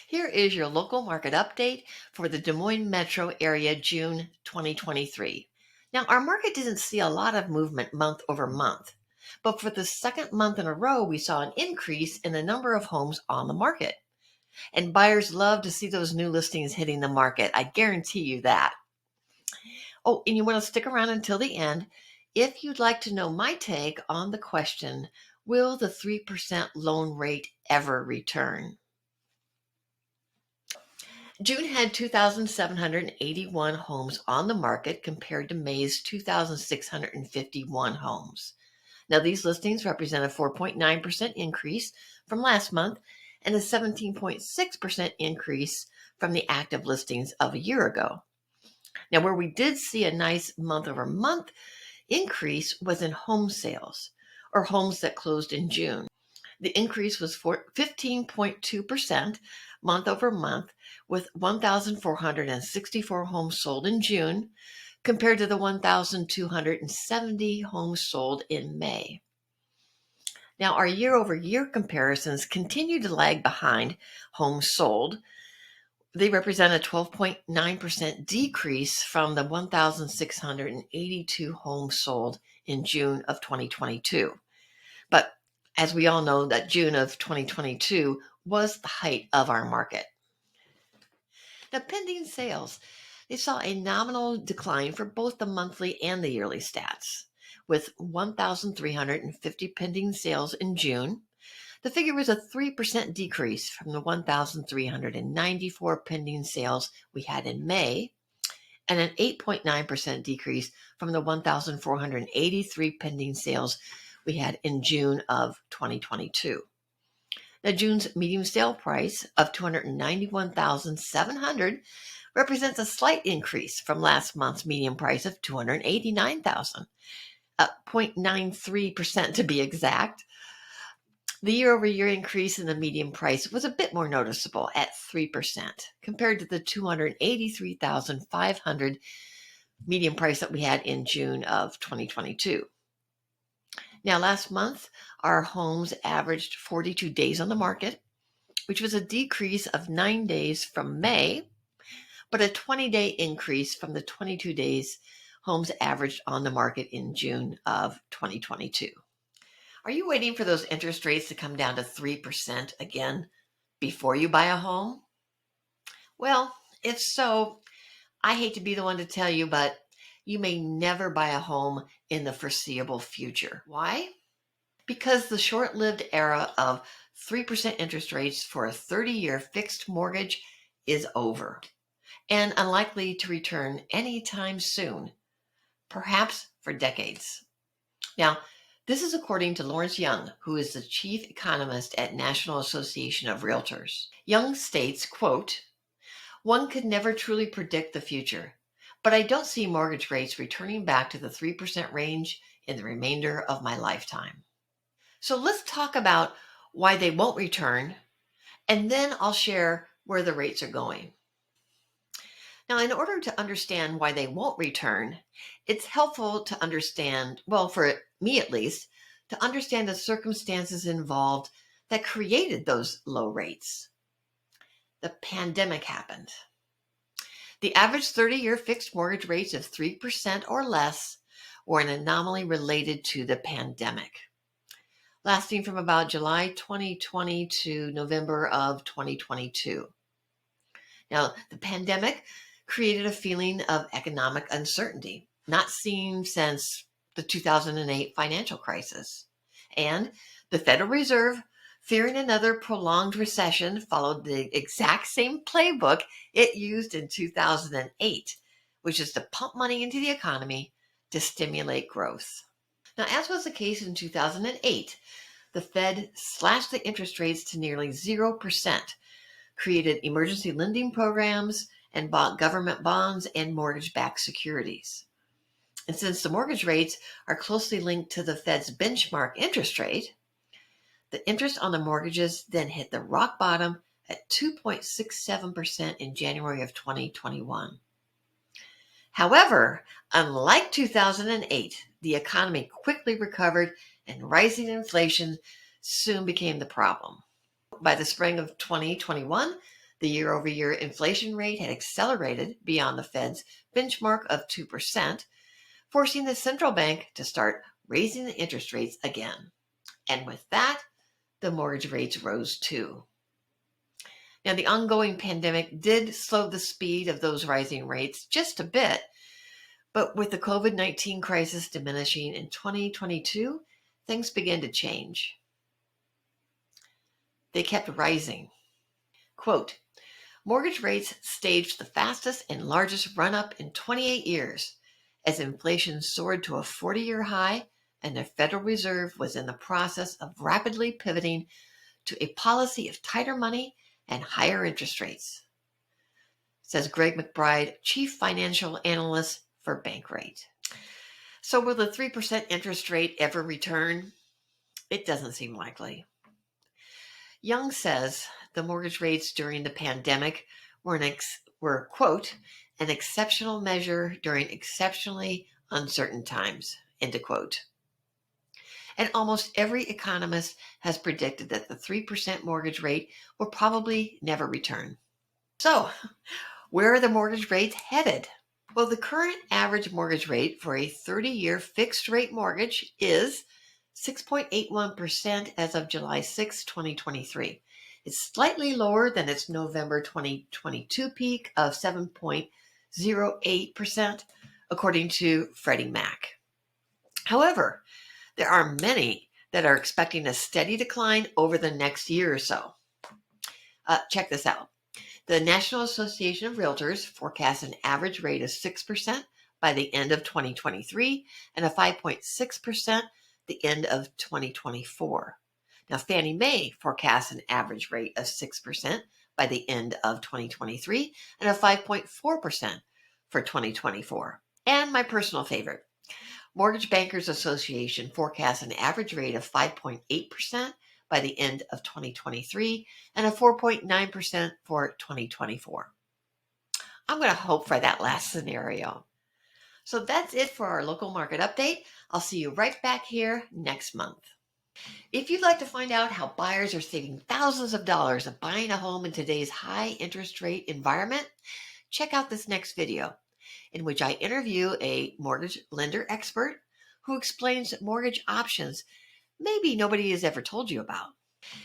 Here is your local market update for the Des Moines metro area June 2023. Now, our market didn't see a lot of movement month over month, but for the second month in a row, we saw an increase in the number of homes on the market. And buyers love to see those new listings hitting the market. I guarantee you that. Oh, and you want to stick around until the end if you'd like to know my take on the question, will the 3% loan rate ever return? June had 2,781 homes on the market compared to May's 2,651 homes. Now, these listings represent a 4.9% increase from last month and a 17.6% increase from the active listings of a year ago. Now, where we did see a nice month over month increase was in home sales, or homes that closed in June. The increase was 15.2% month over month, with 1,464 homes sold in June compared to the 1,270 homes sold in May. Now, our year over year comparisons continue to lag behind homes sold. They represent a 12.9% decrease from the 1,682 homes sold in June of 2022. But as we all know, that June of 2022 was the height of our market. Now, pending sales, they saw a nominal decline for both the monthly and the yearly stats, with 1,350 pending sales in June. The figure was a 3% decrease from the 1,394 pending sales we had in May, and an 8.9% decrease from the 1,483 pending sales we had in June of 2022. Now, June's median sale price of $291,700 represents a slight increase from last month's median price of $289,000, up 0.93% to be exact. The year-over-year increase in the median price was a bit more noticeable at 3% compared to the $283,500 median price that we had in June of 2022. Now, last month, our homes averaged 42 days on the market, which was a decrease of 9 days from May, but a 20-day increase from the 22 days homes averaged on the market in June of 2022. Are you waiting for those interest rates to come down to 3% again before you buy a home? Well, if so, I hate to be the one to tell you, but you may never buy a home in the foreseeable future. Why? Because the short-lived era of 3% interest rates for a 30-year fixed mortgage is over and unlikely to return anytime soon, perhaps for decades. Now, this is according to Lawrence Young, who is the chief economist at National Association of Realtors. Young states, quote, "One could never truly predict the future, but I don't see mortgage rates returning back to the 3% range in the remainder of my lifetime." So let's talk about why they won't return, and then I'll share where the rates are going. Now, in order to understand why they won't return, it's helpful to understand, well, for me at least, to understand the circumstances involved that created those low rates. The pandemic happened. The average 30-year fixed mortgage rates of 3% or less were an anomaly related to the pandemic, lasting from about July 2020 to November of 2022. Now, the pandemic created a feeling of economic uncertainty, not seen since the 2008 financial crisis. And the Federal Reserve, fearing another prolonged recession, followed the exact same playbook it used in 2008, which is to pump money into the economy to stimulate growth. Now, as was the case in 2008, the Fed slashed the interest rates to nearly 0%, created emergency lending programs, and bought government bonds and mortgage-backed securities. And since the mortgage rates are closely linked to the Fed's benchmark interest rate, the interest on the mortgages then hit the rock bottom at 2.67% in January of 2021. However, unlike 2008, the economy quickly recovered and rising inflation soon became the problem. By the spring of 2021, The year-over-year inflation rate had accelerated beyond the Fed's benchmark of 2%, forcing the central bank to start raising the interest rates again. And with that, the mortgage rates rose too. Now, the ongoing pandemic did slow the speed of those rising rates just a bit, but with the COVID-19 crisis diminishing in 2022, things began to change. They kept rising. Quote, mortgage rates staged the fastest and largest run-up in 28 years as inflation soared to a 40-year high and the Federal Reserve was in the process of rapidly pivoting to a policy of tighter money and higher interest rates, says Greg McBride, Chief Financial Analyst for Bankrate. So will the 3% interest rate ever return? It doesn't seem likely. Young says the mortgage rates during the pandemic were, quote, an exceptional measure during exceptionally uncertain times, end quote. And almost every economist has predicted that the 3% mortgage rate will probably never return. So, where are the mortgage rates headed? Well, the current average mortgage rate for a 30-year fixed rate mortgage is 6.81% as of July 6, 2023. It's slightly lower than its November 2022 peak of 7.08%, according to Freddie Mac. However, there are many that are expecting a steady decline over the next year or so. Check this out. The National Association of Realtors forecasts an average rate of 6% by the end of 2023 and a 5.6% the end of 2024. Now, Fannie Mae forecasts an average rate of 6% by the end of 2023 and a 5.4% for 2024. And my personal favorite, Mortgage Bankers Association forecasts an average rate of 5.8% by the end of 2023 and a 4.9% for 2024. I'm going to hope for that last scenario. So that's it for our local market update. I'll see you right back here next month. If you'd like to find out how buyers are saving thousands of dollars of buying a home in today's high interest rate environment, check out this next video, in which I interview a mortgage lender expert who explains mortgage options maybe nobody has ever told you about.